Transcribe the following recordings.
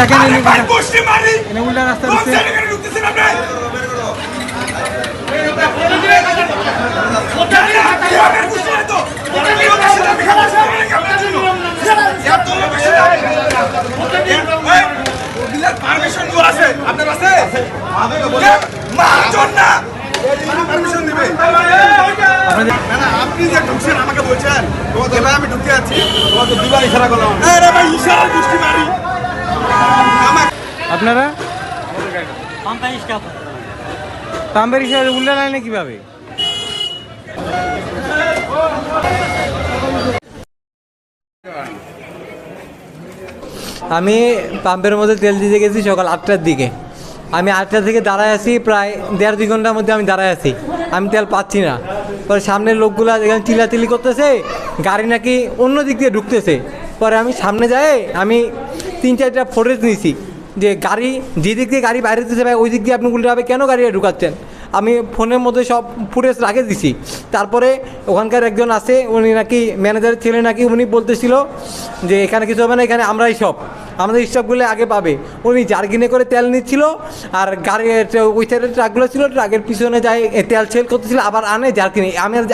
দেখেন এনে উল্টা রাস্তা পারমিশন আছে আপনার কাছে আপনি যে ঢুকছেন আমাকে বলছেন আমি ঢুকে আছি তোমাকে দুবার ইশারা করলাম আপনারা পাম্পের ইশারা উল্টা লাইনে কিভাবে? আমি পাম্পের মধ্যে তেল দিতে গেছি সকাল 8টার দিকে। আমি 8টা থেকে দাঁড়ায় আছি, প্রায় 1.5-2 ঘন্টার মধ্যে আমি দাঁড়ায় আছি, আমি তেল পাচ্ছি না। পরে সামনের লোকগুলা এখানে চিল্লাচিল্লি করতেছে, গাড়ি নাকি অন্য দিক দিয়ে ঢুকতেছে। পরে আমি সামনে যাই, আমি 3-4টা ফুটেজ নিয়েছি যে গাড়ি যে দিক দিয়ে গাড়ি বাইরে দিতে ভাই ওই দিক দিয়ে আপনি উল্টাভাবে কেন গাড়িটা ঢুকাচ্ছেন। আমি ফোনের মধ্যে সব ফুটেজ রাখে দিছি। তারপরে ওখানকার একজন আছে, উনি নাকি ম্যানেজারের ছেলে, নাকি উনি বলতেছিল যে এখানে কিছু হবে না, এখানে আমরাই সব, আমাদের স্টাফগুলো আগে পাবে। উনি জার্কিনে করে তেল নিচ্ছিল, আর গাড়ির ওই সাইডের ট্রাকগুলো ছিল, ট্রাকের পিছনে যায় তেল সেল করতেছিল, আবার আনে জার্কিনে।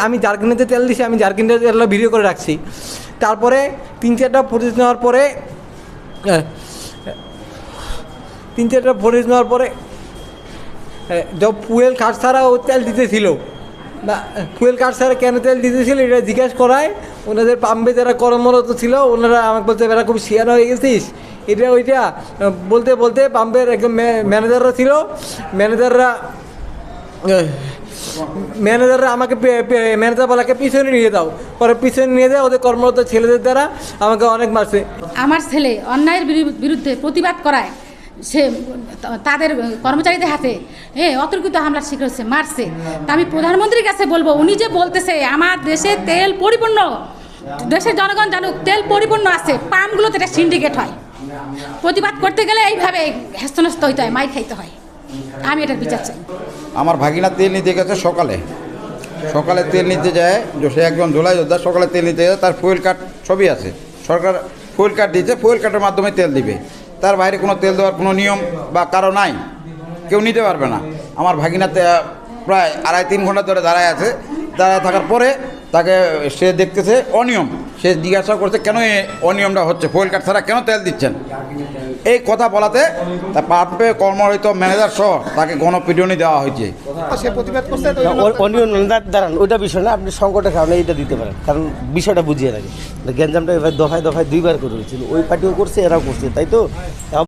আমি জার্কিনেতে তেল দিছি, আমি জার্কিনটা তেলটা ভিডিও করে রাখছি। তারপরে 3-4টা ফুটেজ নেওয়ার পরে 3-4টা ফুটেজ নেওয়ার পরে ফুয়েল কাঠ ছাড়া ও তেল দিতেছিল, বা ফুয়েল কাঠ ছাড়া কেন তেল দিতেছিল এটা জিজ্ঞেস করায় ওনাদের পাম্পে যারা কর্মরত ছিল, ওনারা আমাকে বলতে এরা খুব শিয়ানো হয়ে গেছিস এটা ওইটা বলতে বলতে পাম্পের একদম ম্যানেজাররা ছিল, ম্যানেজাররা আমাকে ম্যানেজার বলাকে পিছনে নিয়ে দাও। পরে পিছনে নিয়ে যায়, ওদের কর্মরত ছেলেদের দ্বারা আমাকে অনেক মারছে। আমার ছেলে অন্যায়ের বিরুদ্ধে প্রতিবাদ করায় সে তাদের কর্মচারীদের হাতে অতর্কিত হামলার শিকার হচ্ছে, মারছে। তা আমি প্রধানমন্ত্রীর কাছে বলবো, উনি যে বলতেছে আমার দেশে তেল পরিপূর্ণ, দেশের জনগণ জানুক তেল পরিপূর্ণ আছে, পাম্পগুলোতে এটা সিন্ডিকেট হয়। প্রতিবাদ করতে গেলে এইভাবে হেস্তনস্ত হইতে হয়, মাই খাইতে হয়। আমি এটার বিচার চাই। আমার ভাগিনা তেল নিতে গেছে সকালে তেল নিতে যায়, সে একজন ধোলাই যোদ্ধা, সকালে তেল নিতে যায়, তার ফুয়েল কার্ড ছবি আছে, সরকার ফুয়েল কার্ড দিয়েছে, ফুয়েল কার্ডের মাধ্যমে তেল দিবে, তার বাইরে কোনো তেল দেওয়ার কোনো নিয়ম বা কারো নাই, কেউ নিতে পারবে না। আমার ভাগিনা প্রায় 2.5-3 ঘন্টা ধরে দাঁড়ায় আছে, দাঁড়ায় থাকার পরে তাকে সে দেখতেছে অনিয়ম, সে জিজ্ঞাসা করছে কেন এই অনিয়মটা হচ্ছে, ফুয়েল কার্ড ছাড়া কেন তেল দিচ্ছেন। এই কথা বলাতে তার পাম্পে কর্মরত ম্যানেজার সহ তাকে গণপিটুনি দেওয়া হয়েছে। সে প্রতিবাদ করছে অনিয়ম দাঁড়ান, ওইটা বিষয় না, আপনি সংকটের কারণে এইটা দিতে পারেন, কারণ বিষয়টা বুঝিয়ে রাখে। গ্যাঞ্জামটা এবার দফায় 2বার করে হয়েছিল, ওই পার্টিও করছে, এরাও করছে, তাই তো।